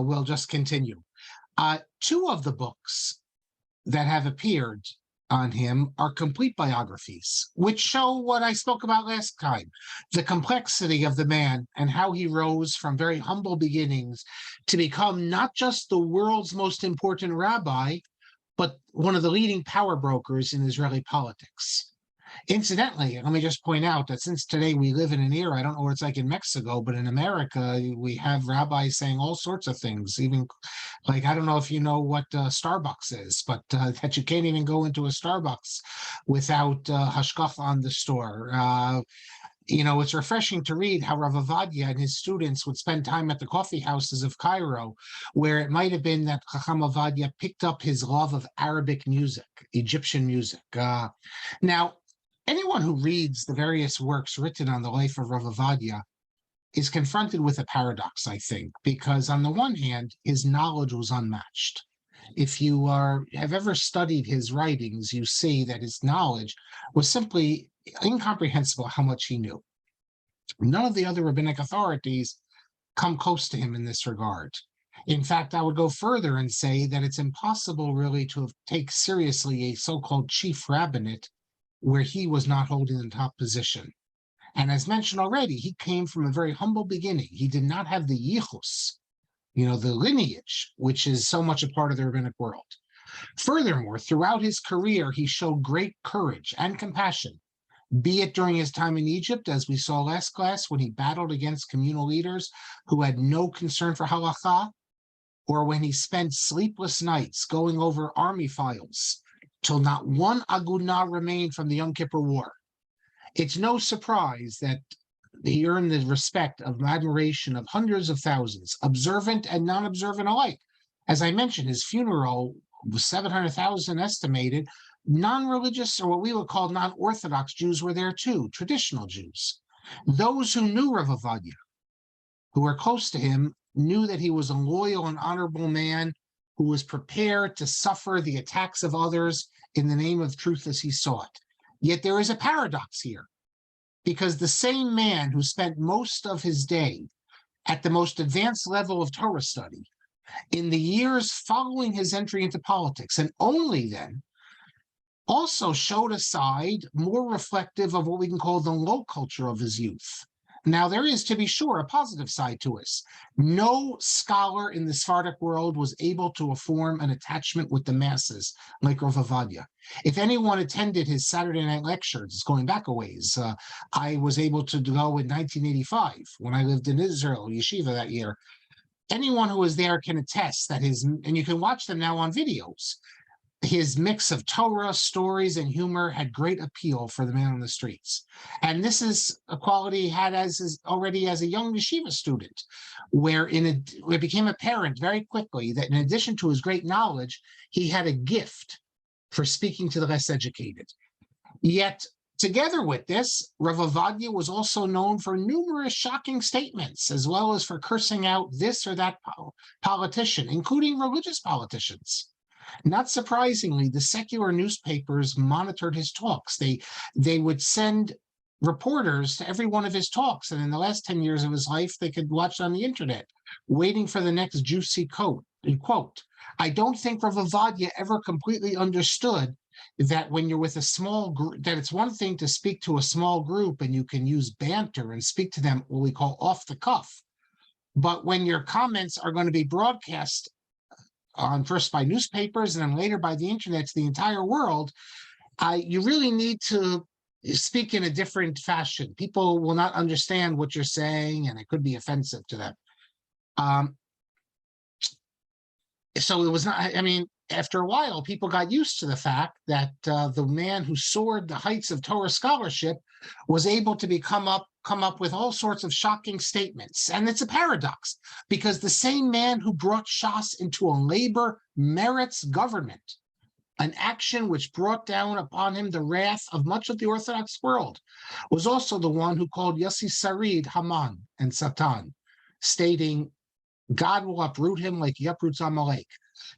we'll just continue. Two of the books that have appeared on him are complete biographies, which show what I spoke about last time, the complexity of the man and how he rose from very humble beginnings to become not just the world's most important rabbi, but one of the leading power brokers in Israeli politics. Incidentally, let me just point out that since today we live in an era, I don't know what it's like in Mexico, but in America, we have rabbis saying all sorts of things, even like, I don't know if you know what Starbucks is, but that you can't even go into a Starbucks without hashgacha on the store. It's refreshing to read how Rab Obadyá and his students would spend time at the coffee houses of Cairo, where it might have been that Chacham Obadyá picked up his love of Arabic music, Egyptian music. Now, anyone who reads the various works written on the life of Rab Obadyá is confronted with a paradox, I think, because on the one hand, his knowledge was unmatched. If you have ever studied his writings, you see that his knowledge was simply incomprehensible how much he knew. None of the other rabbinic authorities come close to him in this regard. In fact, I would go further and say that it's impossible really to take seriously a so-called chief rabbinate where he was not holding the top position. And as mentioned already, he came from a very humble beginning. He did not have the yichus, the lineage, which is so much a part of the rabbinic world. Furthermore, throughout his career, he showed great courage and compassion, be it during his time in Egypt, as we saw last class, when he battled against communal leaders who had no concern for halakha, or when he spent sleepless nights going over army files till not one aguna remained from the Yom Kippur War. It's no surprise that he earned the respect of admiration of hundreds of thousands, observant and non-observant alike. As I mentioned, his funeral was 700,000 estimated. Non-religious, or what we would call non-Orthodox Jews, were there too, traditional Jews. Those who knew Rab Obadyá, who were close to him, knew that he was a loyal and honorable man who was prepared to suffer the attacks of others in the name of truth as he saw it. Yet there is a paradox here, because the same man who spent most of his day at the most advanced level of Torah study in the years following his entry into politics, and only then, also showed a side more reflective of what we can call the low culture of his youth. Now, there is, to be sure, a positive side to us. No scholar in the Sephardic world was able to form an attachment with the masses like Rab Obadyá. If anyone attended his Saturday night lectures, going back a ways, I was able to go in 1985 when I lived in Israel, yeshiva that year. Anyone who was there can attest that and you can watch them now on videos, his mix of Torah, stories, and humor had great appeal for the man on the streets. And this is a quality he had already as a young yeshiva student, where it became apparent very quickly that in addition to his great knowledge, he had a gift for speaking to the less educated. Yet, together with this, Rab Obadyá was also known for numerous shocking statements, as well as for cursing out this or that politician, including religious politicians. Not surprisingly, the secular newspapers monitored his talks. They would send reporters to every one of his talks, and in the last 10 years of his life, they could watch on the internet, waiting for the next juicy quote. I don't think Rab Obadyá ever completely understood that when you're with a small group, that it's one thing to speak to a small group and you can use banter and speak to them what we call off the cuff. But when your comments are going to be broadcast on first by newspapers and then later by the internet to the entire world, you really need to speak in a different fashion. People will not understand what you're saying, and it could be offensive to them. So it was not, after a while, people got used to the fact that the man who soared the heights of Torah scholarship was able to come up with all sorts of shocking statements. And it's a paradox, because the same man who brought Shas into a labor merits government, an action which brought down upon him the wrath of much of the Orthodox world, was also the one who called Yossi Sarid Haman and Satan, stating, God will uproot him like he uproots Amalek.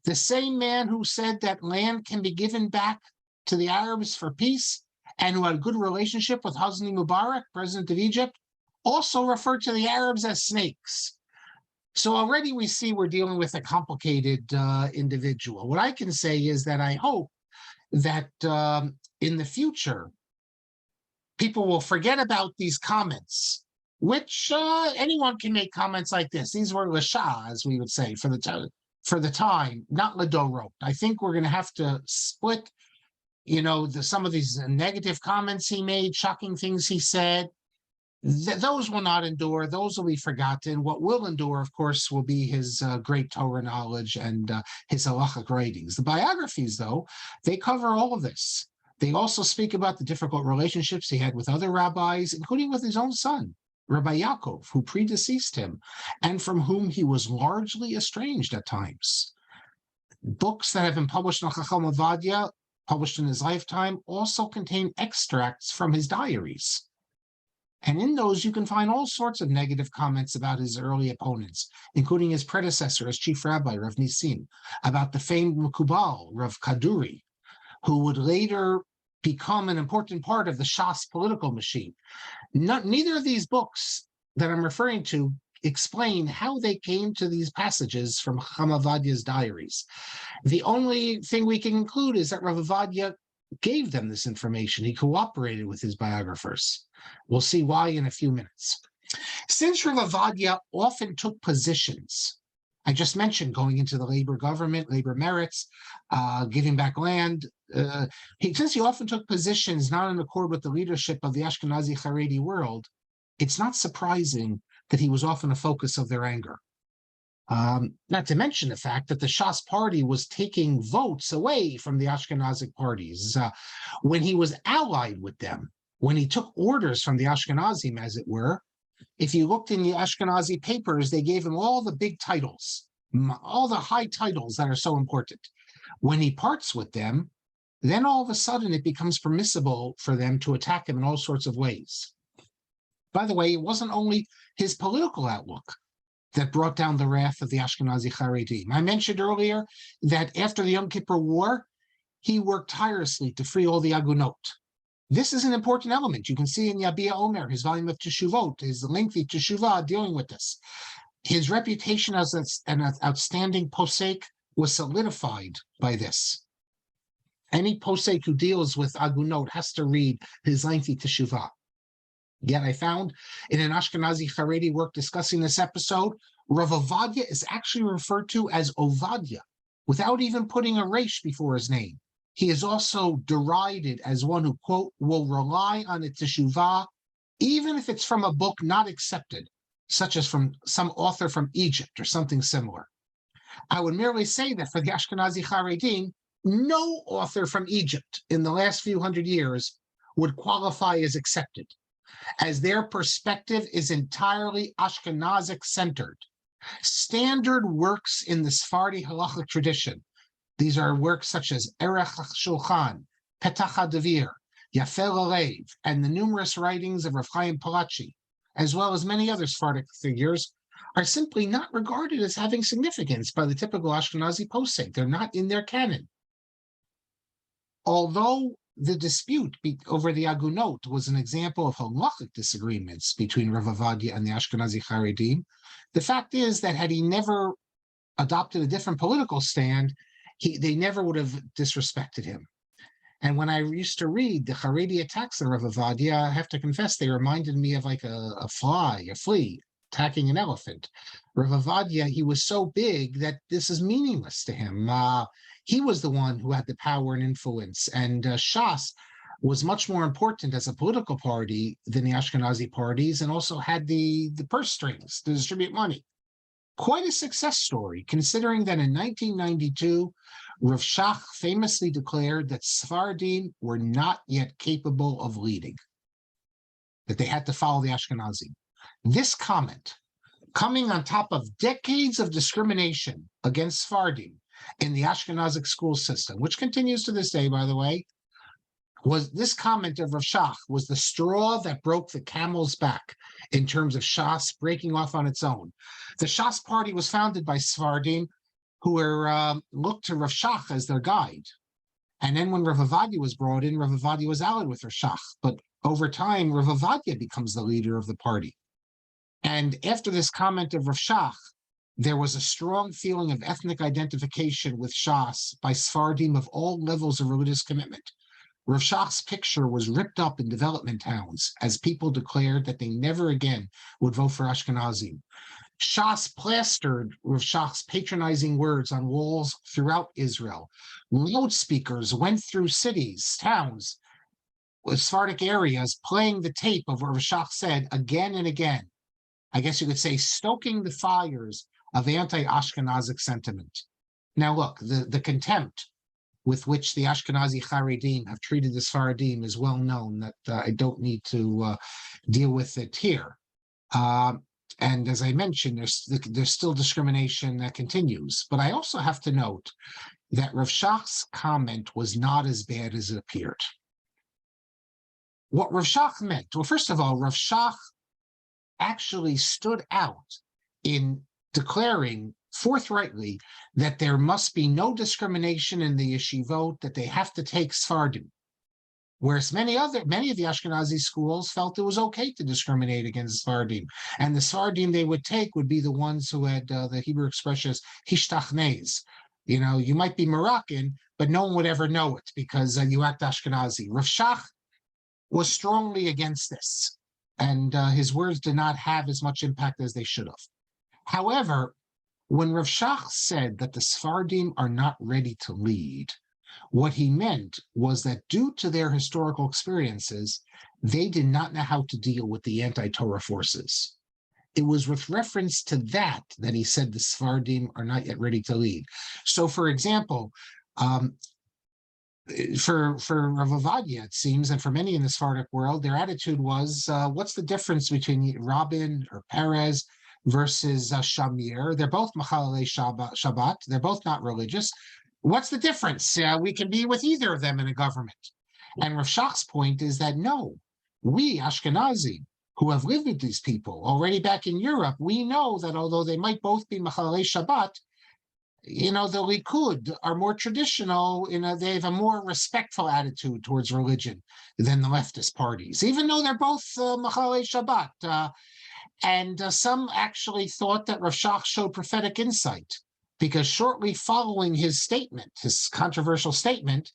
The same man who said that land can be given back to the Arabs for peace, and who had a good relationship with Hosni Mubarak, president of Egypt, also referred to the Arabs as snakes. So already we see we're dealing with a complicated individual. What I can say is that I hope that in the future, people will forget about these comments, which anyone can make comments like this. These were l'shah, as we would say, for the time, not l'dorot. I think we're going to have to split, some of these negative comments he made, shocking things he said. Those will not endure. Those will be forgotten. What will endure, of course, will be his great Torah knowledge and his halachic writings. The biographies, though, they cover all of this. They also speak about the difficult relationships he had with other rabbis, including with his own son, Rabbi Yaakov, who predeceased him, and from whom he was largely estranged at times. Books that have been published on Chacham Ovadia, published in his lifetime, also contain extracts from his diaries. And in those, you can find all sorts of negative comments about his early opponents, including his predecessor as chief rabbi, Rav Nisim, about the famed Mekubal, Rav Kaduri, who would later become an important part of the Shas political machine. Neither of these books that I'm referring to explain how they came to these passages from Chacham Ovadia's diaries. The only thing we can conclude is that Rav Ovadia gave them this information. He cooperated with his biographers. We'll see why in a few minutes. Since Rav Ovadia often took positions, I just mentioned going into the labor government, labor merits, giving back land. Since he often took positions not in accord with the leadership of the Ashkenazi Haredi world, it's not surprising that he was often a focus of their anger. Not to mention the fact that the Shas party was taking votes away from the Ashkenazic parties when he was allied with them, when he took orders from the Ashkenazim, as it were. If you looked in the Ashkenazi papers, they gave him all the big titles, all the high titles that are so important. When he parts with them, then all of a sudden it becomes permissible for them to attack him in all sorts of ways. By the way, it wasn't only his political outlook that brought down the wrath of the Ashkenazi Haredim. I mentioned earlier that after the Yom Kippur War, he worked tirelessly to free all the agunot. This is an important element. You can see in Yabia Omer, his volume of Teshuvot, his lengthy Teshuvah dealing with this. His reputation as an outstanding posek was solidified by this. Any posek who deals with agunot has to read his lengthy Teshuvah. Yet I found in an Ashkenazi Haredi work discussing this episode, Rav Ovadia is actually referred to as Ovadia, without even putting a resh before his name. He is also derided as one who, quote, will rely on the teshuvah, even if it's from a book not accepted, such as from some author from Egypt or something similar. I would merely say that for the Ashkenazi Haredim, no author from Egypt in the last few hundred years would qualify as accepted, as their perspective is entirely Ashkenazic-centered. Standard works in the Sephardi halachic tradition, these are works such as Erech HaShulchan, Petach HaDavir, Yafel Alev, and the numerous writings of Rav Chaim Palachi, as well as many other Sephardic figures, are simply not regarded as having significance by the typical Ashkenazi posek. They're not in their canon. Although the dispute over the Agunot was an example of halachic disagreements between Rav Ovadia and the Ashkenazi Haredim, the fact is that had he never adopted a different political stand, they never would have disrespected him. And when I used to read the Haredi attacks on Rav Ovadia, I have to confess they reminded me of like a flea attacking an elephant. Rav Ovadia, he was so big that this is meaningless to him. He was the one who had the power and influence, and Shas was much more important as a political party than the Ashkenazi parties, and also had the purse strings to distribute money. Quite a success story, considering that in 1992, Rav Shach famously declared that Sephardim were not yet capable of leading, that they had to follow the Ashkenazi. This comment, coming on top of decades of discrimination against Sephardim in the Ashkenazic school system, which continues to this day, by the way, was this comment of Rav Shach was the straw that broke the camel's back in terms of Shas breaking off on its own. The Shas party was founded by Sephardim who were looked to Rav Shach as their guide. And then when Rav Ovadia was brought in, Rav Ovadia was allied with Rav Shach. But over time, Rav Ovadia becomes the leader of the party. And after this comment of Rav Shach, there was a strong feeling of ethnic identification with Shas by Sephardim of all levels of religious commitment. Rav Shach's picture was ripped up in development towns as people declared that they never again would vote for Ashkenazim. Shas plastered Rav Shach's patronizing words on walls throughout Israel. Loudspeakers went through cities, towns, Sephardic areas, playing the tape of what Rav Shach said again and again. I guess you could say stoking the fires of anti-Ashkenazic sentiment. Now look, the contempt with which the Ashkenazi Haredim have treated the Sephardim is well known, that I don't need to deal with it here. And as I mentioned, there's still discrimination that continues. But I also have to note that Rav Shach's comment was not as bad as it appeared. What Rav Shach meant, well, first of all, Rav Shach actually stood out in declaring forthrightly that there must be no discrimination in the yeshivot, that they have to take Sephardim. Whereas many of the Ashkenazi schools felt it was okay to discriminate against Sephardim. And the Sephardim they would take would be the ones who had the Hebrew expression as hishtachnes. You know, you might be Moroccan, but no one would ever know it because you act Ashkenazi. Rav Shach was strongly against this, and his words did not have as much impact as they should have. However, when Rav Shach said that the Sephardim are not ready to lead, what he meant was that due to their historical experiences, they did not know how to deal with the anti-Torah forces. It was with reference to that he said the Sephardim are not yet ready to lead. So, for example, for Rab Obadyá, it seems, and for many in the Sephardic world, their attitude was, what's the difference between Rabin or Perez versus Shamir? They're both Machalei Shabbat. They're both not religious. What's the difference? We can be with either of them in a government. And Rav Shach's point is that no, we Ashkenazi, who have lived with these people already back in Europe, we know that although they might both be Machalei Shabbat, you know, the Likud are more traditional, they have a more respectful attitude towards religion than the leftist parties, even though they're both Machalei Shabbat. And some actually thought that Rav Shach showed prophetic insight, because shortly following his statement, his controversial statement,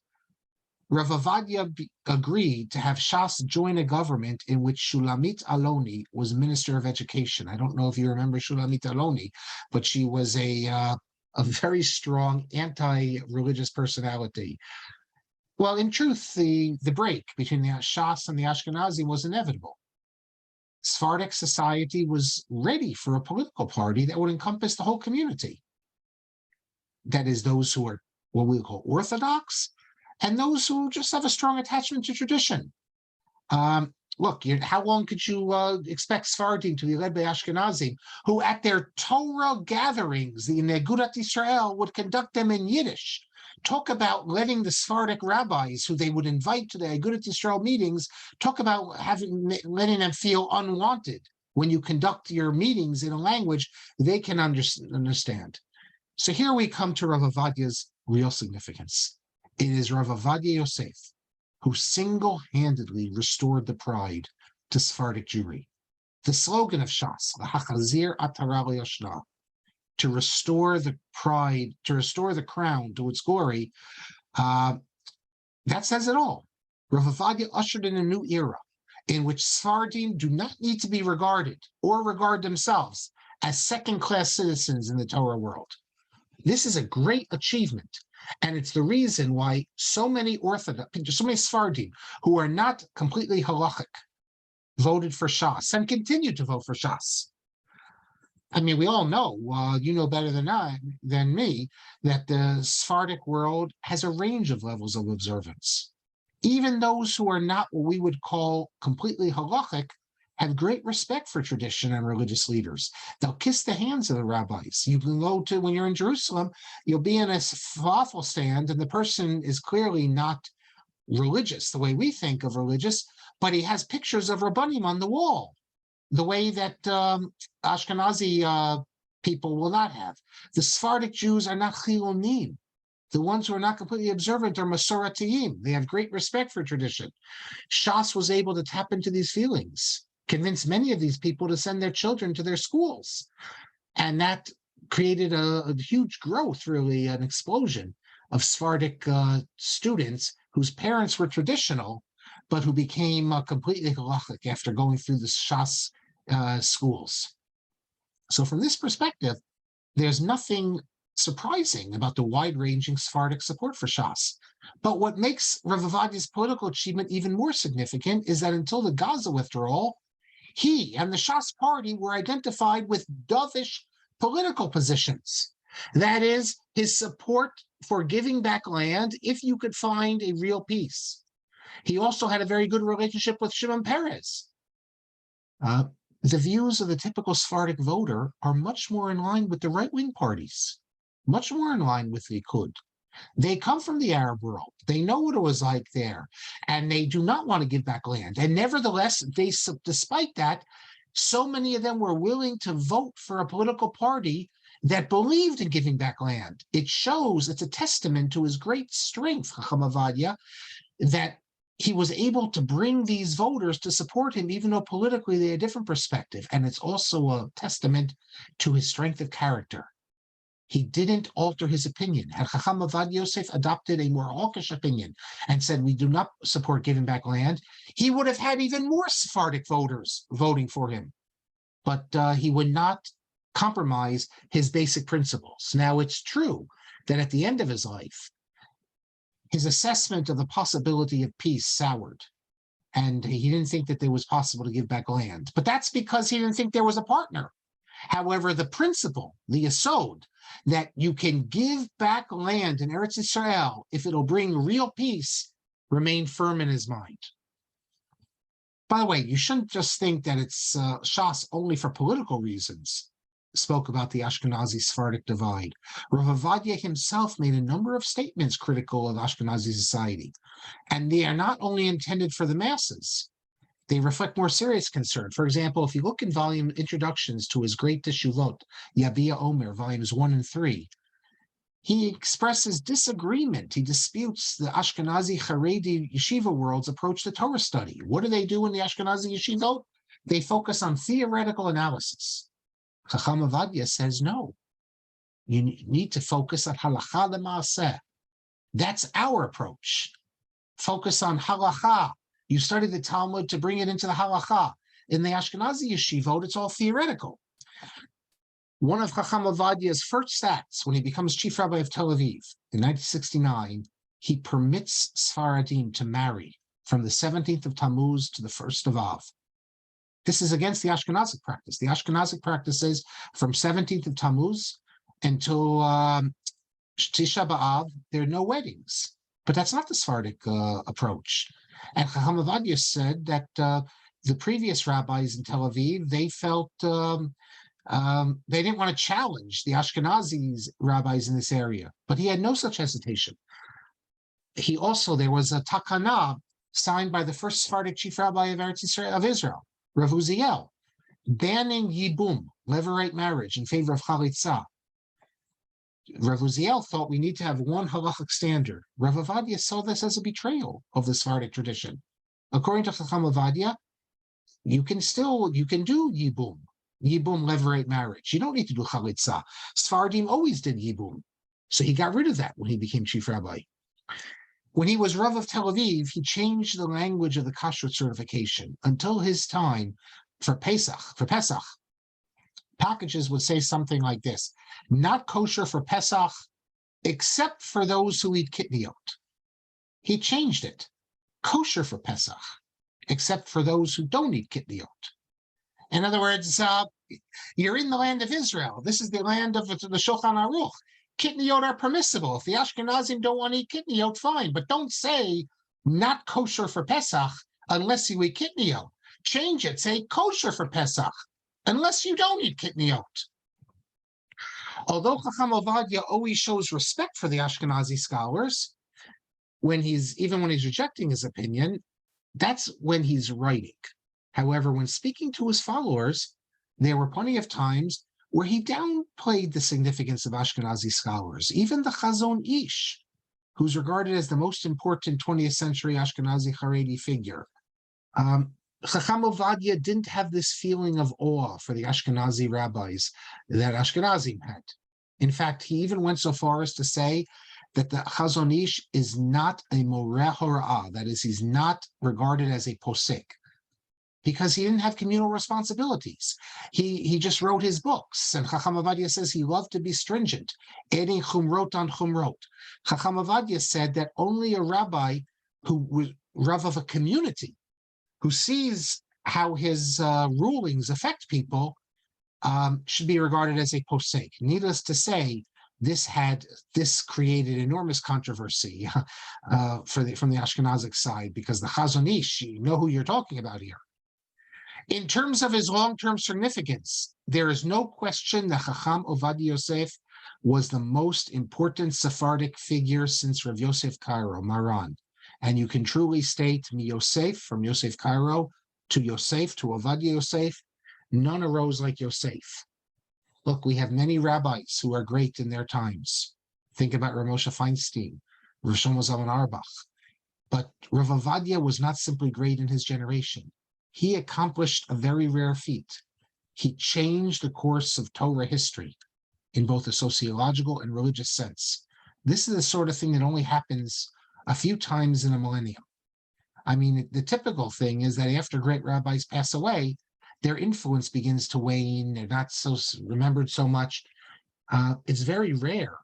Rav Obadyá agreed to have Shas join a government in which Shulamit Aloni was Minister of Education. I don't know if you remember Shulamit Aloni, but she was a very strong anti-religious personality. Well, in truth, the break between the Shas and the Ashkenazi was inevitable. Sephardic society was ready for a political party that would encompass the whole community. That is, those who are what we call Orthodox, and those who just have a strong attachment to tradition. Look, how long could you expect Sephardim to be led by Ashkenazim, who at their Torah gatherings, the Negudat Israel, would conduct them in Yiddish? Talk about letting the Sephardic rabbis, who they would invite to the Negudat Israel meetings, talk about letting them feel unwanted when you conduct your meetings in a language they can understand. So here we come to Rab Obadyá's real significance. It is Rab Obadyá Yosef who single-handedly restored the pride to Sephardic Jewry. The slogan of Shas, L'hachazir atara le'yoshna, to restore the pride, to restore the crown to its glory, that says it all. Rab Obadyá ushered in a new era in which Sephardim do not need to be regarded or regard themselves as second-class citizens in the Torah world. This is a great achievement, and it's the reason why so many Sephardim who are not completely halachic voted for Shas and continue to vote for Shas. I mean, we all know, you know better than me, that the Sephardic world has a range of levels of observance. Even those who are not what we would call completely halachic have great respect for tradition and religious leaders. They'll kiss the hands of the rabbis. You can go to, when you're in Jerusalem, you'll be in a falafel stand, and the person is clearly not religious the way we think of religious, but he has pictures of Rabbanim on the wall, the way that Ashkenazi people will not have. The Sephardic Jews are not chilonim. The ones who are not completely observant are masoratiyim. They have great respect for tradition. Shas was able to tap into these feelings, convince many of these people to send their children to their schools. And that created a huge growth, really an explosion of Sephardic students whose parents were traditional, but who became completely halachic after going through the Shas schools. So from this perspective, there's nothing surprising about the wide-ranging Sephardic support for Shas. But what makes Rav Obadyá's political achievement even more significant is that until the Gaza withdrawal, he and the Shas party were identified with dovish political positions. That is, his support for giving back land if you could find a real peace. He also had a very good relationship with Shimon Peres. The views of the typical Sephardic voter are much more in line with the right-wing parties, much more in line with the Likud. They come from the Arab world. They know what it was like there, and they do not want to give back land. And nevertheless, despite that, so many of them were willing to vote for a political party that believed in giving back land. It shows, it's a testament to his great strength, Chacham Obadyá, that he was able to bring these voters to support him, even though politically they had a different perspective. And it's also a testament to his strength of character. He didn't alter his opinion. Had Chacham Obadyá Yosef adopted a more hawkish opinion and said, we do not support giving back land, he would have had even more Sephardic voters voting for him. But he would not compromise his basic principles. Now, it's true that at the end of his life, his assessment of the possibility of peace soured, and he didn't think that it was possible to give back land. But that's because he didn't think there was a partner. However, the principle, the yesod, that you can give back land in Eretz Yisrael if it'll bring real peace, remained firm in his mind. By the way, you shouldn't just think that it's Shas only for political reasons. Spoke about the Ashkenazi Sephardic divide. Rav Obadyá himself made a number of statements critical of Ashkenazi society, and they are not only intended for the masses. They reflect more serious concern. For example, if you look in volume introductions to his great Teshuvot, Yabia Omer, volumes 1 and 3, he expresses disagreement. He disputes the Ashkenazi Haredi yeshiva world's approach to Torah study. What do they do in the Ashkenazi yeshivot? They focus on theoretical analysis. Chacham Obadyá says, no, you need to focus on halacha l'maaseh. That's our approach. Focus on halacha. You study the Talmud to bring it into the halacha. In the Ashkenazi yeshivot, it's all theoretical. One of Chacham Obadyá's first acts when he becomes chief rabbi of Tel Aviv in 1969, he permits Sfaradim to marry from the 17th of Tammuz to the 1st of Av. This is against the Ashkenazic practice. The Ashkenazic practice is from 17th of Tammuz until Tisha B'Av, there are no weddings. But that's not the Sephardic approach. And Chacham Obadyá said that the previous rabbis in Tel Aviv, they felt they didn't want to challenge the Ashkenazi rabbis in this area, but he had no such hesitation. There was a takana signed by the first Sephardic chief rabbi of Israel, Rav Uziel, banning yibum, levirate marriage, in favor of chalitza. Rav Uziel thought we need to have one halachic standard. Rav Obadyá saw this as a betrayal of the Sephardic tradition. According to Chacham Obadyá, you can do yibum, levirate marriage. You don't need to do chalitza. Sfaradim always did yibum. So he got rid of that when he became chief rabbi. When he was Rav of Tel Aviv, he changed the language of the kashrut certification. Until his time, for Pesach, packages would say something like this: not kosher for Pesach, except for those who eat kitniot. He changed it: kosher for Pesach, except for those who don't eat kitniot. In other words, you're in the land of Israel. This is the land of the Shulchan Aruch. Kitniot are permissible. If the Ashkenazim don't want to eat kitniot, fine. But don't say not kosher for Pesach unless you eat kitniot. Change it. Say kosher for Pesach unless you don't eat kitniot. Although Chacham Obadyá always shows respect for the Ashkenazi scholars, even when he's rejecting his opinion, that's when he's writing. However, when speaking to his followers, there were plenty of times where he downplayed the significance of Ashkenazi scholars. Even the Chazon Ish, who's regarded as the most important 20th century Ashkenazi Haredi figure, Chacham Ovadyah didn't have this feeling of awe for the Ashkenazi rabbis that Ashkenazim had. In fact, he even went so far as to say that the Chazon Ish is not a moreh hora'ah, that is, he's not regarded as a posek, because he didn't have communal responsibilities. He just wrote his books, and Chacham Ovadyah says he loved to be stringent, adding chumrot on chumrot. Chacham Ovadyah said that only a rabbi who was rav of a community, who sees how his rulings affect people, should be regarded as a posek. Needless to say, this created enormous controversy from the Ashkenazic side, because the Chazon Ish, you know who you're talking about here. In terms of his long-term significance, there is no question that Chacham Ovadyá Yosef was the most important Sephardic figure since Rav Yosef Cairo, Maran. And you can truly state, mi Yosef, from Yosef Cairo, to Yosef, to Ovadyá Yosef, none arose like Yosef. Look, we have many rabbis who are great in their times. Think about Rav Moshe Feinstein, Rav Shlomo Zalman Auerbach. But Rav Ovadyah was not simply great in his generation. He accomplished a very rare feat. He changed the course of Torah history in both a sociological and religious sense. This is the sort of thing that only happens a few times in a millennium. I mean, the typical thing is that after great rabbis pass away, their influence begins to wane. They're not so remembered so much. It's very rare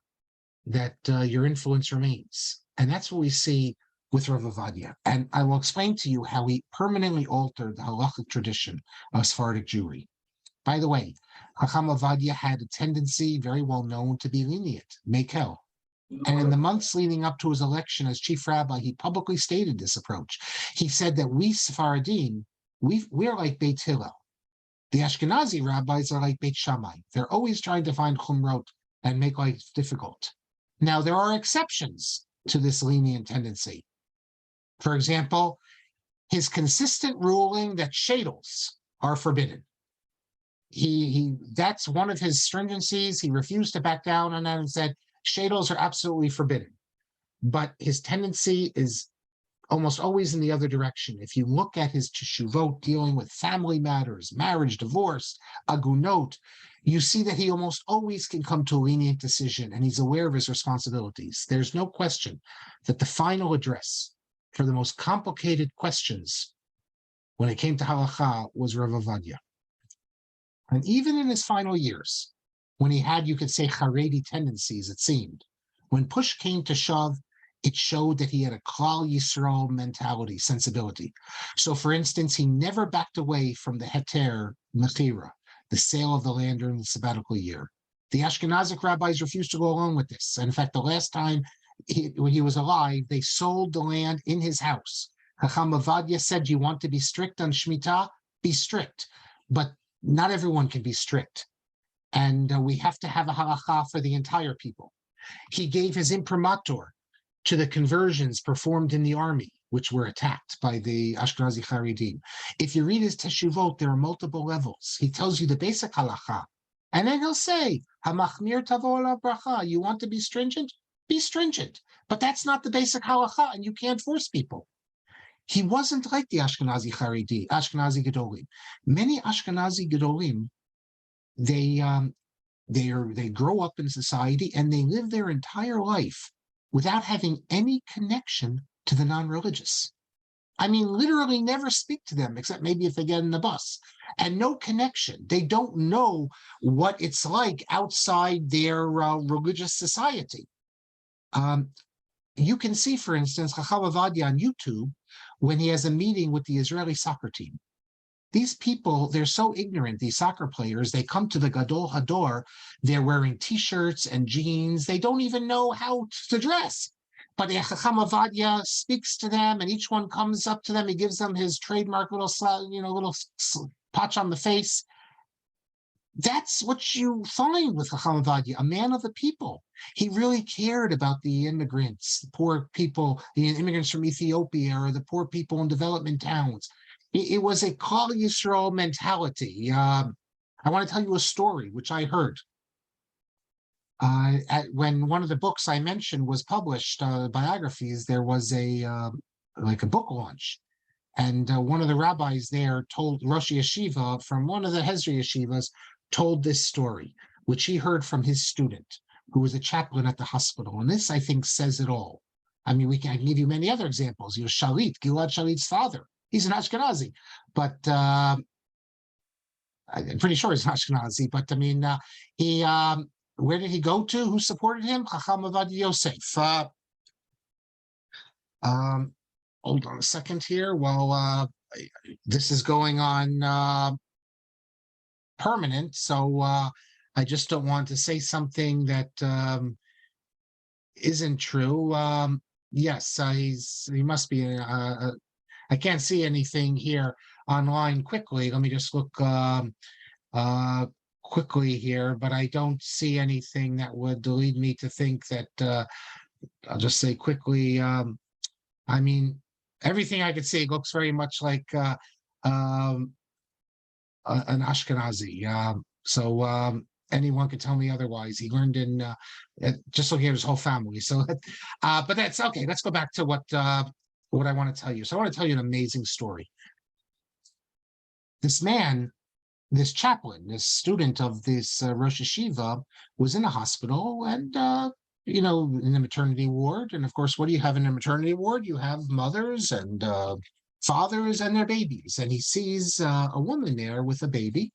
that your influence remains. And that's what we see with Rav Ovadyah. And I will explain to you how he permanently altered the halachic tradition of Sephardic Jewry. By the way, Chacham Ovadyah had a tendency, very well known, to be lenient, mekel. And in the months leading up to his election as chief rabbi, he publicly stated this approach. He said that we Sephardim, we're like Beit Hillel. The Ashkenazi rabbis are like Beit Shammai. They're always trying to find chumrot and make life difficult. Now, there are exceptions to this lenient tendency. For example, his consistent ruling that shadels are forbidden. That's one of his stringencies. He refused to back down on that and said, shadels are absolutely forbidden. But his tendency is almost always in the other direction. If you look at his teshuvot dealing with family matters, marriage, divorce, agunot, you see that he almost always can come to a lenient decision, and he's aware of his responsibilities. There's no question that the final address for the most complicated questions when it came to halacha was Rav Ovadyah. And even in his final years, when he had, you could say, Haredi tendencies, it seemed, when push came to shove, it showed that he had a Klal Yisrael mentality, sensibility. So, for instance, he never backed away from the heter mechira, the sale of the land during the sabbatical year. The Ashkenazic rabbis refused to go along with this. And in fact, the last time when he was alive, they sold the land in his house. Chacham Ovadyah said, "Do you want to be strict on Shemitah? Be strict. But not everyone can be strict. And we have to have a halacha for the entire people." He gave his imprimatur to the conversions performed in the army, which were attacked by the Ashkenazi Haredim. If you read his teshuvot, there are multiple levels. He tells you the basic halacha, and then he'll say, "Hamachmir tavo alav bracha." You want to be stringent? Be stringent. But that's not the basic halacha, and you can't force people. He wasn't like the Ashkenazi Haredi, Ashkenazi Gedolim. Many Ashkenazi Gedolim, they grow up in society and they live their entire life without having any connection to the non-religious. I mean, literally never speak to them, except maybe if they get in the bus, and no connection. They don't know what it's like outside their religious society. You can see, for instance, Chacham Ovadyah on YouTube when he has a meeting with the Israeli soccer team. These people, they're so ignorant, these soccer players, they come to the Gadol Hador, they're wearing T-shirts and jeans, they don't even know how to dress. But Chacham Ovadyah speaks to them, and each one comes up to them, he gives them his trademark little patch on the face. That's what you find with Chacham Ovadyah, a man of the people. He really cared about the immigrants, the poor people, the immigrants from Ethiopia, or the poor people in development towns. It was a Klal Yisrael mentality. I want to tell you a story, which I heard. When one of the books I mentioned was published, biographies, there was a book launch. And one of the rabbis there told Rosh Yeshiva from one of the Hezra yeshivas told this story, which he heard from his student, who was a chaplain at the hospital. And this, I think, says it all. I mean, I can give you many other examples. You know, Shalit, Gilad Shalit's father, he's an Ashkenazi, but I'm pretty sure he's an Ashkenazi. But I mean, where did he go to? Who supported him? Rab Obadyá Yosef. Hold on a second here. Well, this is going on permanent, so I just don't want to say something that isn't true. Yes, he must be. I can't see anything here online quickly. Let me just look quickly here, but I don't see anything that would lead me to think that. I'll just say quickly. I mean, everything I could see looks very much like an Ashkenazi. So anyone could tell me otherwise. He learned in just looking at his whole family. So, but that's okay. Let's go back to what I want to tell you. So I want to tell you an amazing story. This man, this chaplain, this student of this Rosh Yeshiva, was in a hospital and you know, in the maternity ward. And of course, what do you have in a maternity ward? You have mothers and fathers and their babies. And he sees a woman there with a baby,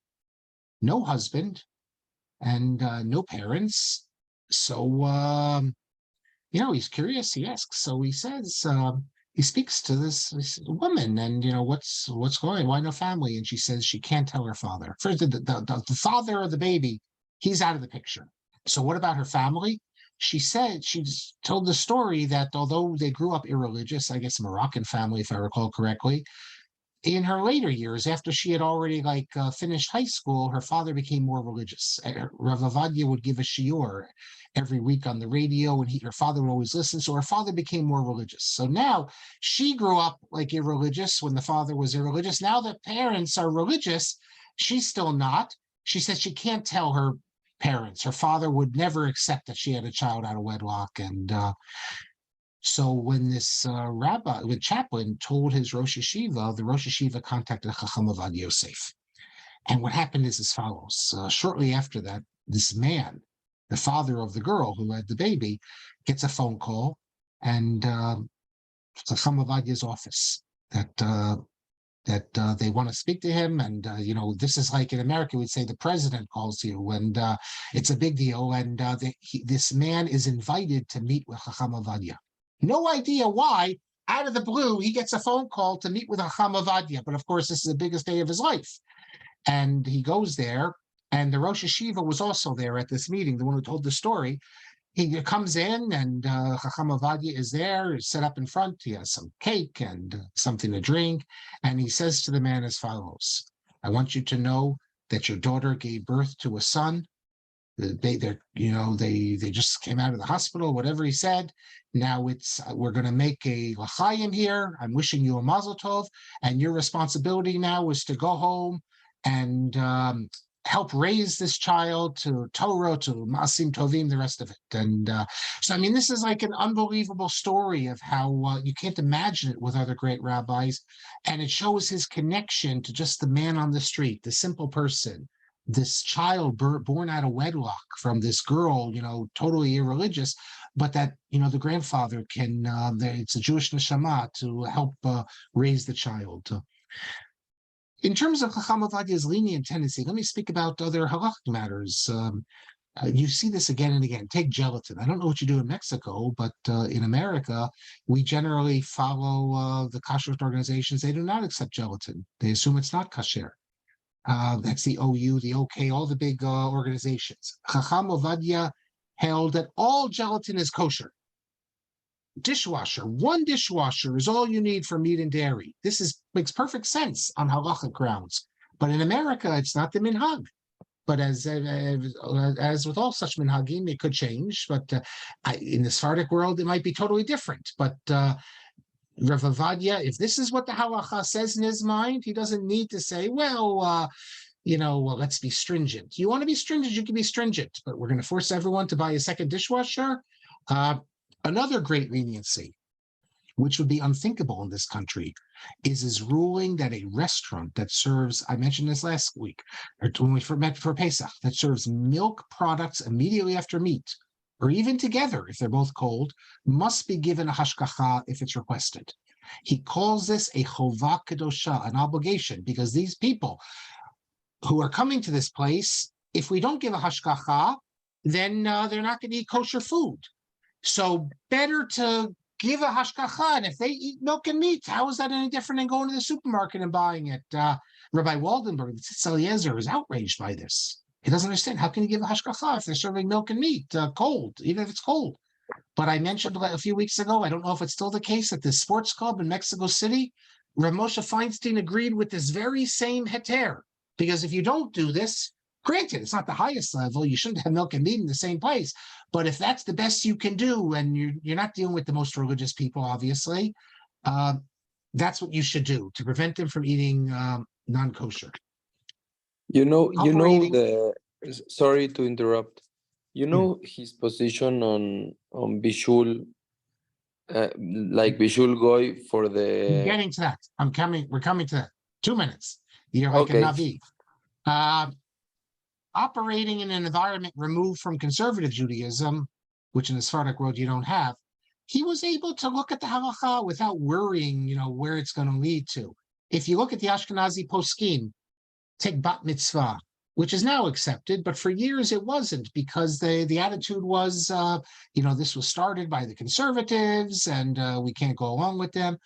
no husband, and no parents. So, you know, he's curious. He asks. So he says, he speaks to this woman, and you know, what's going on? Why no family? And she says she can't tell her father. First, the father of the baby, he's out of the picture. So what about her family? She said, she told the story that although they grew up irreligious, I guess a Moroccan family, if I recall correctly, in her later years, after she had already finished high school, her father became more religious. Rab Obadyá would give a shiur every week on the radio, and her father would always listen. So her father became more religious. So now she grew up like irreligious when the father was irreligious. Now that parents are religious, she's still not. She says she can't tell her parents. Her father would never accept that she had a child out of wedlock. And so when this the chaplain told his Rosh Yeshiva, the Rosh Yeshiva contacted Rab Obadyá Yosef. And what happened is as follows. Shortly after that, this man, the father of the girl who had the baby, gets a phone call and to Rab Obadyá's office that they want to speak to him. And, you know, this is like in America, we'd say the president calls you, and it's a big deal. And this man is invited to meet with Rab Obadyá. No idea why, out of the blue, he gets a phone call to meet with Rab Obadyá. But of course, this is the biggest day of his life. And he goes there, and the Rosh Yeshiva was also there at this meeting, the one who told the story. He comes in, and Rab Obadyá is there, set up in front. He has some cake and something to drink. And he says to the man as follows: I want you to know that your daughter gave birth to a son. They just came out of the hospital, whatever he said. Now we're going to make a l'chaim here. I'm wishing you a mazel tov. And your responsibility now is to go home and help raise this child to Torah, to Masim Tovim, the rest of it. And so, I mean, this is like an unbelievable story of how you can't imagine it with other great rabbis. And it shows his connection to just the man on the street, the simple person, this child born out of wedlock from this girl, you know, totally irreligious, but that, you know, the grandfather can, it's a Jewish neshama to help raise the child. In terms of Rab Obadyá's lenient tendency, let me speak about other halachic matters. You see this again and again. Take gelatin. I don't know what you do in Mexico, but in America, we generally follow the kashrut organizations. They do not accept gelatin. They assume it's not kasher. That's the OU, the OK, all the big organizations. Rab Obadyá held that all gelatin is kosher. Dishwasher, one dishwasher is all you need for meat and dairy. This makes perfect sense on halachic grounds. But in America, it's not the minhag. But as with all such minhagim, it could change. But in the Sephardic world, it might be totally different. But Rab Obadyá, if this is what the halacha says in his mind, he doesn't need to say, well, let's be stringent. You want to be stringent, you can be stringent. But we're going to force everyone to buy a second dishwasher. Another great leniency. which would be unthinkable in this country, is his ruling that a restaurant that serves, I mentioned this last week, or when we met for Pesach, that serves milk products immediately after meat, or even together if they're both cold, must be given a hashgacha if it's requested. He calls this a chovah kedosha, an obligation, because these people who are coming to this place, if we don't give a hashgacha, then they're not going to eat kosher food. So better to give a hashgacha, and if they eat milk and meat, how is that any different than going to the supermarket and buying it? Rabbi Waldenberg, Tzitz Eliezer, is outraged by this. He doesn't understand. How can you give a hashgacha if they're serving milk and meat cold, even if it's cold? But I mentioned a few weeks ago, I don't know if it's still the case, at this sports club in Mexico City, Rav Moshe Feinstein agreed with this very same heter. Because if you don't do this, granted, it's not the highest level, you shouldn't have milk and meat in the same place. But if that's the best you can do, and you're not dealing with the most religious people, obviously, that's what you should do to prevent them from eating non-kosher. Sorry to interrupt. His position on Bishul, like Bishul Goy for the... I'm getting to that. We're coming to that. 2 minutes. You're like Okay. a Navi. Operating in an environment removed from conservative Judaism, which in the Sephardic world you don't have, he was able to look at the halacha without worrying, where it's going to lead to. If you look at the Ashkenazi poskim, take bat mitzvah, which is now accepted, but for years it wasn't, because the attitude was, this was started by the conservatives and we can't go along with them.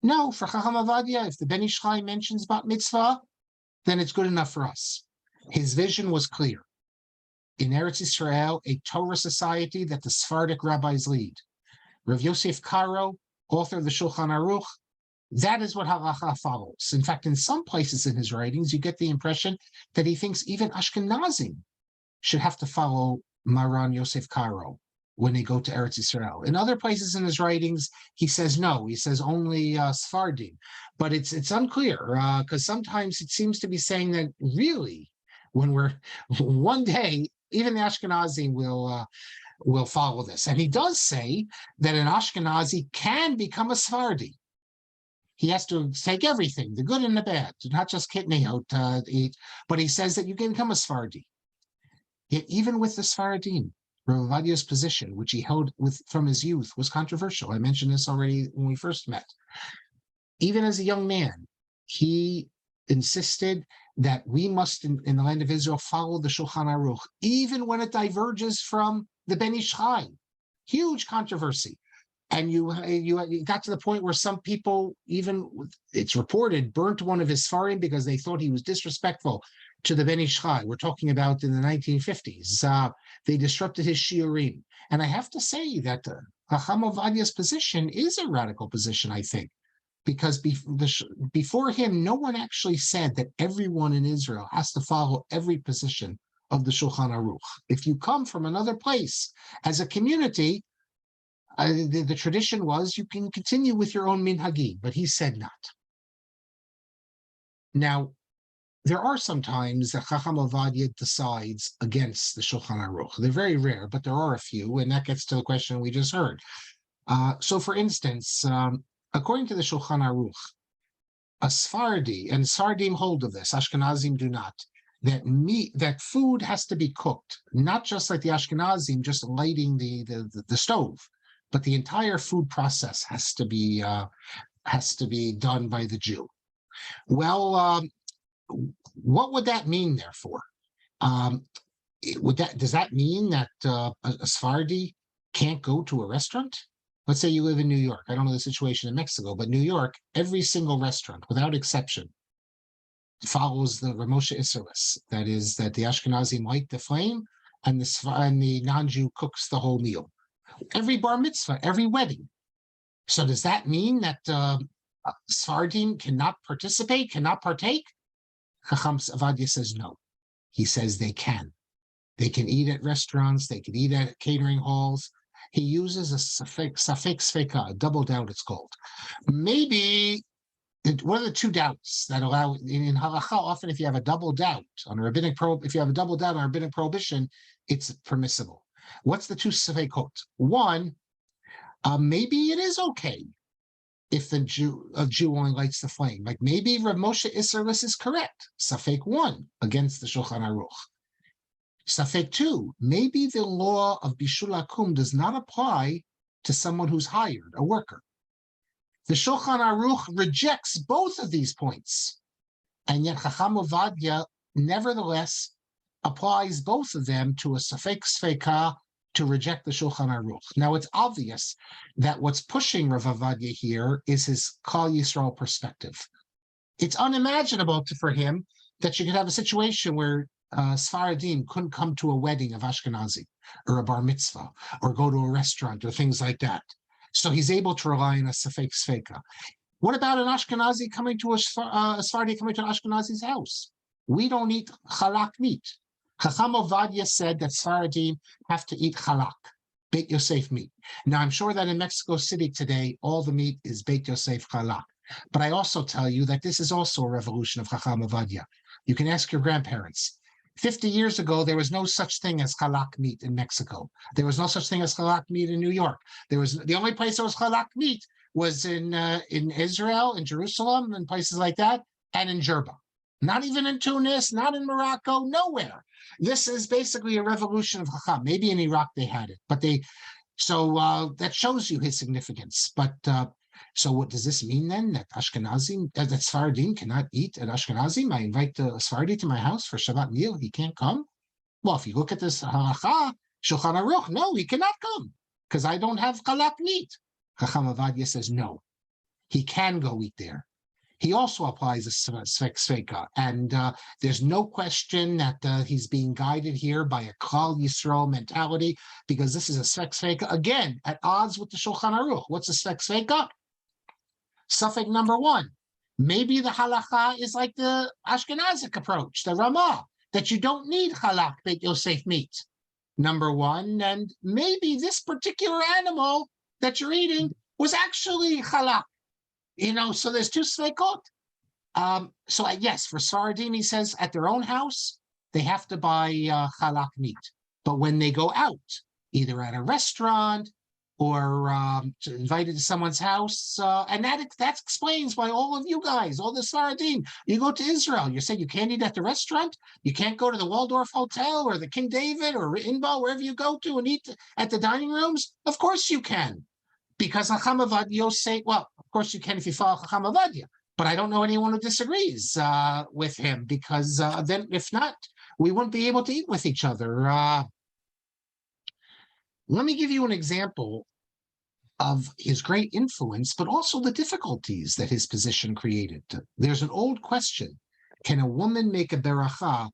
No, for Chacham Ovadyah, if the Ben Ish Chai mentions bat mitzvah, then it's good enough for us. His vision was clear. In Eretz Yisrael, a Torah society that the Sephardic rabbis lead. Rav Yosef Karo, author of the Shulchan Aruch, that is what halacha follows. In fact, in some places in his writings, you get the impression that he thinks even Ashkenazim should have to follow Maran Yosef Karo when they go to Eretz Yisrael. In other places in his writings, he says no. He says only Sephardim. But it's unclear, because sometimes it seems to be saying that really, when we're one day, even the Ashkenazim will follow this. And he does say that an Ashkenazi can become a Sephardi. He has to take everything, the good and the bad, not just kitniyot to eat, but he says that you can become a Sephardi. Yet even with the Sephardim, Rab Obadyah's position, which he held from his youth, was controversial. I mentioned this already when we first met. Even as a young man, he insisted that we must, in the land of Israel, follow the Shulchan Aruch, even when it diverges from the Ben Ish Chai. Huge controversy. And you got to the point where some people, even, it's reported, burnt one of his Sfarim because they thought he was disrespectful to the Ben Ish Chai. We're talking about in the 1950s. They disrupted his shiurim. And I have to say that Chacham Ovadyah's position is a radical position, I think, because before him, no one actually said that everyone in Israel has to follow every position of the Shulchan Aruch. If you come from another place as a community, the tradition was you can continue with your own minhagim, but he said not. Now, there are some times that Chacham Ovadyah decides against the Shulchan Aruch. They're very rare, but there are a few, and that gets to the question we just heard. So, for instance, according to the Shulchan Aruch, a Sephardi, and Sephardim hold of this, Ashkenazim do not, that food has to be cooked, not just like the Ashkenazim, just lighting the stove, but the entire food process has to be done by the Jew. Well, what would that mean, therefore? Does that mean that a Sephardi can't go to a restaurant? Let's say you live in New York. I don't know the situation in Mexico, but New York, every single restaurant, without exception, follows the Ramosha Isserlis. That is, that the Ashkenazim light the flame and the non-Jew cooks the whole meal. Every bar mitzvah, every wedding. So does that mean that Sephardim cannot participate, cannot partake? Chacham Ovadyah says no. He says they can. They can eat at restaurants, they can eat at catering halls. He uses a safek sveka, a double doubt it's called. Maybe, what are the two doubts that allow, in halacha, often if you have a double doubt on a rabbinic prohibition, it's permissible. What's the two safekot? One, maybe it is okay if a Jew only lights the flame. Like maybe Rav Moshe Isserlis is correct. Safek 1 against the Shulchan Aruch. Safek 2, maybe the law of Bishul Akum does not apply to someone who's hired, a worker. The Shulchan Aruch rejects both of these points, and yet Chacham Ovadyah nevertheless applies both of them to a Safek Sfeka to reject the Shulchan Aruch. Now, it's obvious that what's pushing Rav Ovadyah here is his Kal Yisrael perspective. It's unimaginable for him that you could have a situation where Sfaradim couldn't come to a wedding of Ashkenazi or a bar mitzvah or go to a restaurant or things like that. So he's able to rely on a Safek Sfeka. What about an Ashkenazi coming to a Sephardi coming to an Ashkenazi's house? We don't eat halak meat. Chacham Ovadyah said that Sephardim have to eat halak, Beit Yosef meat. Now, I'm sure that in Mexico City today, all the meat is Beit Yosef halak. But I also tell you that this is also a revolution of Chacham Ovadyah. You can ask your grandparents. 50 years ago, there was no such thing as halak meat in Mexico. There was no such thing as halak meat in New York. The only place there was halak meat was in Israel, in Jerusalem, and places like that, and in Jerba. Not even in Tunis, not in Morocco, nowhere. This is basically a revolution of Chacham. Maybe in Iraq they had it, but that shows you his significance. But so what does this mean then? That Ashkenazi, that Sfaradim cannot eat at Ashkenazim? I invite the Sephardi to my house for Shabbat meal. He can't come? Well, if you look at this halacha, Shulchan Aruch, no, he cannot come because I don't have halak meat. Chacham Ovadyah says no, he can go eat there. He also applies a Sfek Sveka, and there's no question that he's being guided here by a Klal Yisrael mentality, because this is a Sfek Sveka, again, at odds with the Shulchan Aruch. What's a Sfek Sveka? Suffix number 1. Maybe the halacha is like the Ashkenazic approach, the Ramah, that you don't need halak Beit Yosef meat, number 1, and maybe this particular animal that you're eating was actually halak. So there's 2 svekot. Yes, for Sfaradim, he says at their own house, they have to buy halak meat. But when they go out, either at a restaurant or invited to someone's house, and that explains why all of you guys, all the Sfaradim, you go to Israel, you say you can't eat at the restaurant, you can't go to the Waldorf Hotel or the King David or Inbal, wherever you go to and eat at the dining rooms. Of course you can. Because Chacham Ovadyah say, well, of course you can if you follow Chacham Ovadyah, but I don't know anyone who disagrees with him, because then if not, we wouldn't be able to eat with each other. Let me give you an example of his great influence, but also the difficulties that his position created. There's an old question: can a woman make a beracha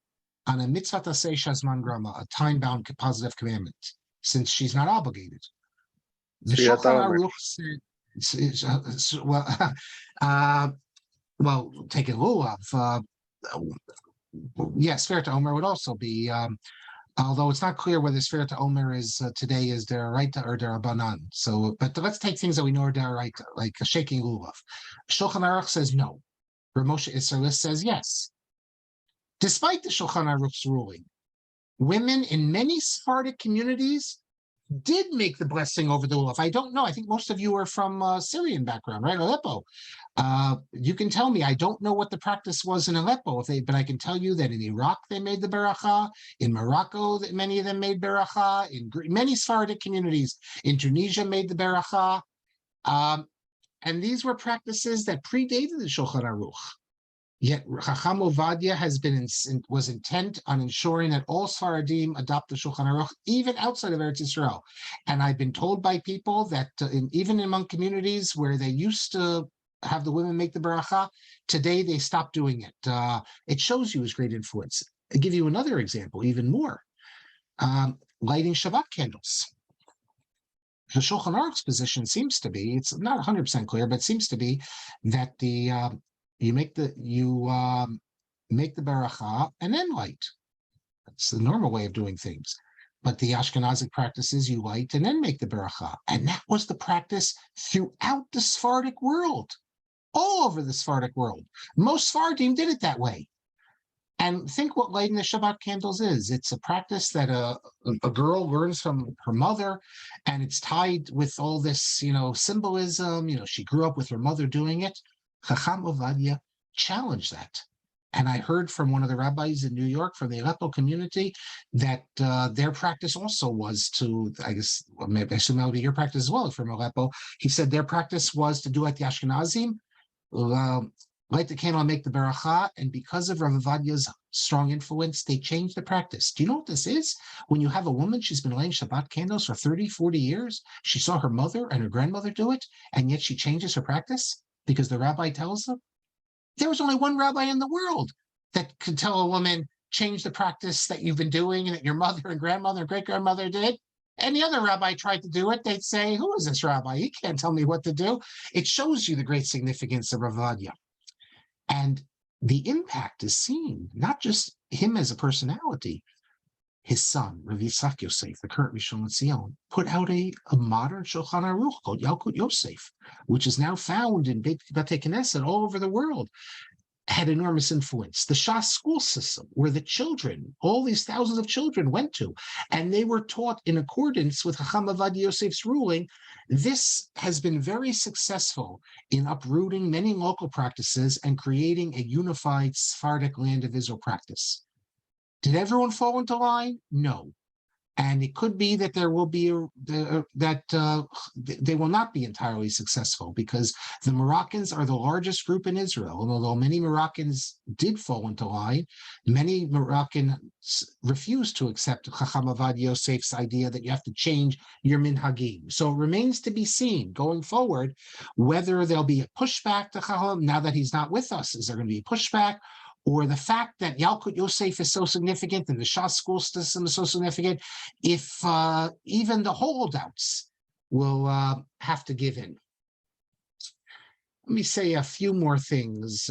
on a mitzvah tasei shazman grama, a time-bound positive commandment, since she's not obligated? The Shulchan Aruch said, well, take a lulav. Yes, fair to Omer would also be, although it's not clear whether fair to Omer is today is deraita or derabanan. So, but let's take things that we know are deraita, like a shaking lulav. Shulchan Aruch says no. Rav Moshe Isserlis says yes. Despite the Shulchan Aruch's ruling, women in many Sephardic communities did make the blessing over the lulav. I don't know. I think most of you are from Syrian background, right? Aleppo. You can tell me. I don't know what the practice was in Aleppo, but I can tell you that in Iraq they made the beracha. In Morocco, many of them made beracha. In many Sephardic communities, in Tunisia, made the beracha. And these were practices that predated the Shulchan Aruch. Yet Chacham Ovadyah was intent on ensuring that all Sfaradim adopt the Shulchan Aruch, even outside of Eretz Yisrael. And I've been told by people that even among communities where they used to have the women make the beracha, today they stopped doing it. It shows you his great influence. I'll give you another example, even more. Lighting Shabbat candles. The Shulchan Aruch's position seems to be, it's not 100% clear, but it seems to be that you make the beracha and then light. That's the normal way of doing things. But the Ashkenazic practice is you light and then make the beracha. And that was the practice throughout the Sephardic world, all over the Sephardic world. Most Sephardim did it that way. And think what lighting the Shabbat candles is. It's a practice that a girl learns from her mother, and it's tied with all this, symbolism. She grew up with her mother doing it. Chacham Ovadyah challenged that. And I heard from one of the rabbis in New York, from the Aleppo community, that their practice also was to, I guess, maybe I assume that would be your practice as well from Aleppo. He said their practice was to do like the Ashkenazim, light the candle and make the beracha, and because of Rab Obadyah's strong influence, they changed the practice. Do you know what this is? When you have a woman, she's been laying Shabbat candles for 30, 40 years. She saw her mother and her grandmother do it, and yet she changes her practice because the rabbi tells them. There was only one rabbi in the world that could tell a woman, change the practice that you've been doing and that your mother and grandmother and great-grandmother did. Any other rabbi tried to do it, they'd say, who is this rabbi? He can't tell me what to do. It shows you the great significance of Rab Obadyah. And the impact is seen, not just him as a personality. His son, Rav Yitzchak Yosef, the current Rishon LeZion, put out a modern Shulchan Aruch called Yalkut Yosef, which is now found in Beit Knesset all over the world. Had enormous influence. The Shas school system, where the children, all these thousands of children went to, and they were taught in accordance with Chacham Ovadyah Yosef's ruling. This has been very successful in uprooting many local practices and creating a unified Sephardic land of Israel practice. Did everyone fall into line? No. And it could be that there will be they will not be entirely successful, because the Moroccans are the largest group in Israel. And although many Moroccans did fall into line, many Moroccans refused to accept Chacham Ovadyah Yosef's idea that you have to change your minhagim. So it remains to be seen going forward whether there'll be a pushback to Chacham now that he's not with us. Is there going to be a pushback? Or the fact that Yalkut Yosef is so significant and the Shas school system is so significant, if even the holdouts will have to give in. Let me say a few more things.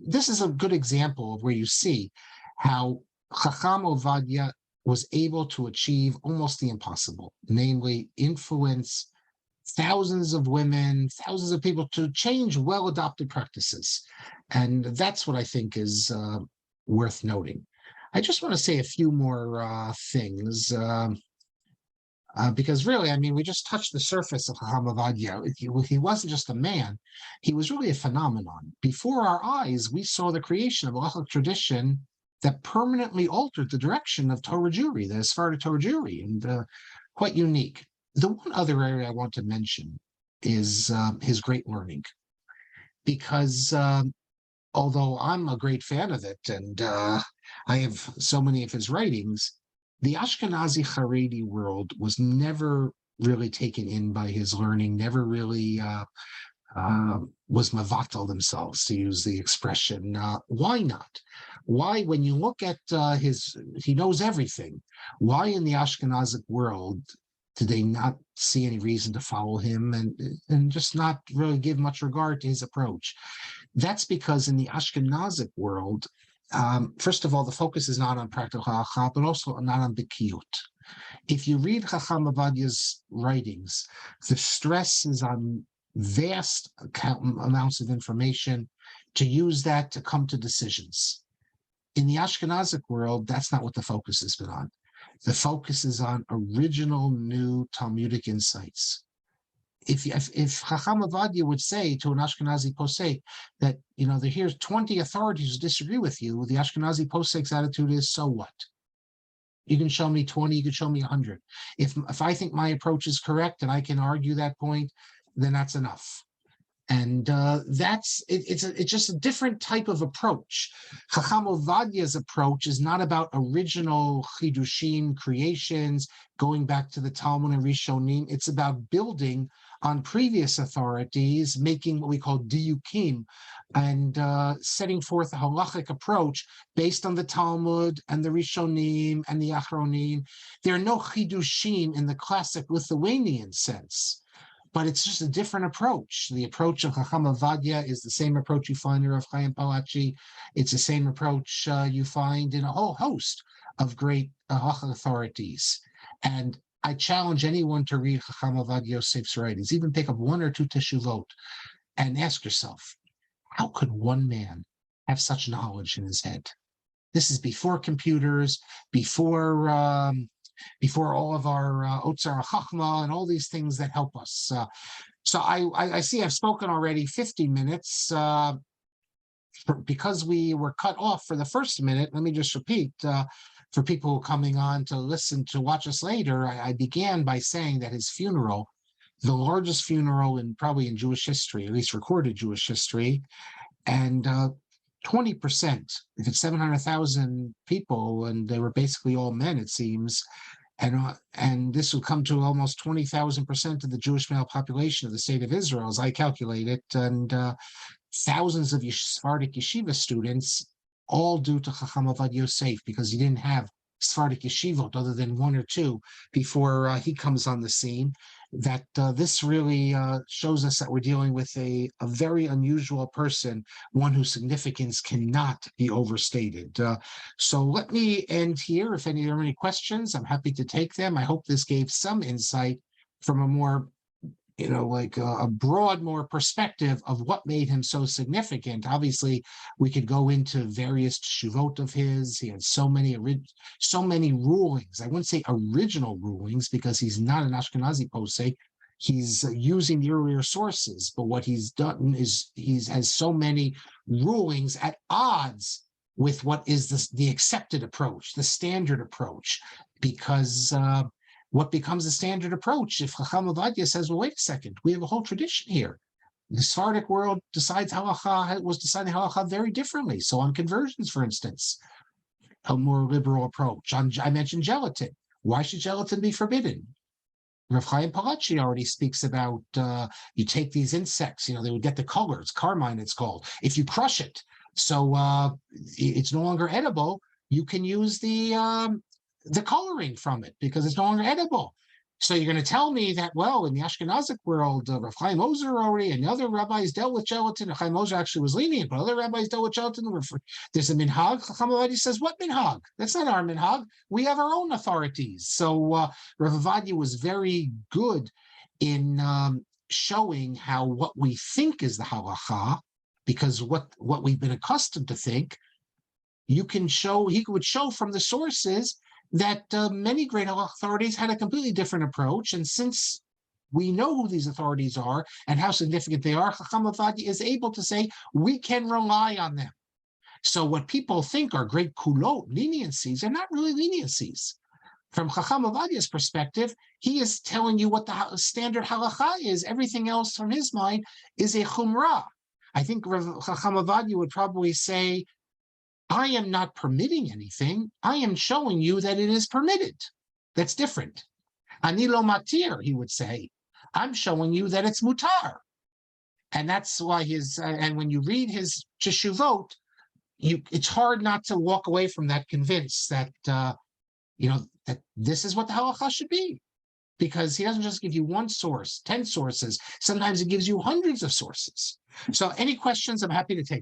This is a good example of where you see how Chacham Ovadyah was able to achieve almost the impossible, namely influence thousands of women, thousands of people to change well-adopted practices. And that's what I think is worth noting. I just want to say a few more things, because really, we just touched the surface of Chacham Ovadyah. He wasn't just a man, he was really a phenomenon. Before our eyes, we saw the creation of a halachic tradition that permanently altered the direction of Torah Jewry, the Sephardic Torah Jewry, and quite unique. The one other area I want to mention is his great learning, because although I'm a great fan of it, and I have so many of his writings, the Ashkenazi Haredi world was never really taken in by his learning, never really was mavatal themselves, to use the expression. Why not? Why, when you look at he knows everything, why in the Ashkenazic world did they not see any reason to follow him and just not really give much regard to his approach? That's because in the Ashkenazic world, first of all, the focus is not on practical halacha, but also not on bikiyut. If you read Chacham Ovadyah's writings, the stress is on vast amounts of information, to use that to come to decisions. In the Ashkenazic world, that's not what the focus has been on. The focus is on original, new Talmudic insights. If Chacham Ovadyah would say to an Ashkenazi posek that, here's 20 authorities who disagree with you, the Ashkenazi posek's attitude is, so what? You can show me 20, you can show me 100. If I think my approach is correct and I can argue that point, then that's enough. And it's just a different type of approach. Chacham Ovadyah's approach is not about original chidushim creations, going back to the Talmud and Rishonim. It's about building on previous authorities, making what we call diyukim, and setting forth a halachic approach based on the Talmud and the Rishonim and the Achronim. There are no chidushim in the classic Lithuanian sense, but it's just a different approach. The approach of Chacham Ovadyah is the same approach you find in Rav Chaim Palachi. It's the same approach you find in a whole host of great halachic authorities. And I challenge anyone to read Chacham Ovadyah Yosef's writings, even pick up one or two teshuvot, and ask yourself, how could one man have such knowledge in his head. This is before computers, before all of our Otzar Chachma and all these things that help us. So I see I've spoken already 50 minutes. Because we were cut off for the first minute, let me just repeat, for people coming on to listen, to watch us later, I began by saying that his funeral, the largest funeral probably in Jewish history, at least recorded Jewish history, and 20%, if it's 700,000 people, and they were basically all men, it seems, and this will come to almost 20,000% of the Jewish male population of the state of Israel, as I calculate it, and thousands of Sephardic yeshiva students, all due to Chacham Obadyá Yosef, because he didn't have Sephardic yeshivot other than one or two before he comes on the scene. That this really shows us that we're dealing with a very unusual person, one whose significance cannot be overstated. So let me end here. If there are any questions, I'm happy to take them. I hope this gave some insight from a more, like a broad, more perspective of what made him so significant. Obviously, we could go into various shuvot of his. He had so many rulings. I wouldn't say original rulings because he's not an Ashkenazi posek. He's using the earlier sources, but what he's done is he has so many rulings at odds with what is the accepted approach, the standard approach, because what becomes the standard approach if Chacham Obadyá says, well, wait a second, we have a whole tradition here. The Sephardic world was deciding halacha very differently. So on conversions, for instance, a more liberal approach. I mentioned gelatin. Why should gelatin be forbidden? Rav Chaim Palachi already speaks about you take these insects, they would get the colors, carmine it's called, if you crush it. So it's no longer edible. You can use the coloring from it because it's no longer edible. So you're going to tell me that, well, in the Ashkenazic world, Rav Chaim Ozer already and other rabbis dealt with gelatin. Rav Chaim Ozer actually was lenient, but other rabbis dealt with gelatin. There's a minhag. Chacham Obadyá says, what minhag? That's not our minhag. We have our own authorities. So Rav Obadyá was very good in showing how what we think is the halacha, because what we've been accustomed to think, he would show from the sources that many great authorities had a completely different approach. And since we know who these authorities are and how significant they are, Chacham Obadyá is able to say, we can rely on them. So what people think are great kulot, leniencies, are not really leniencies. From Chacham Obadyá's perspective, he is telling you what the standard halacha is. Everything else from his mind is a chumrah. I think Chacham Obadyá would probably say, I am not permitting anything. I am showing you that it is permitted. That's different. Ani lo matir, he would say. I'm showing you that it's mutar. And that's why and when you read his teshuvot, it's hard not to walk away from that convinced that, that this is what the halacha should be. Because he doesn't just give you one source, 10 sources. Sometimes he gives you hundreds of sources. So any questions, I'm happy to take.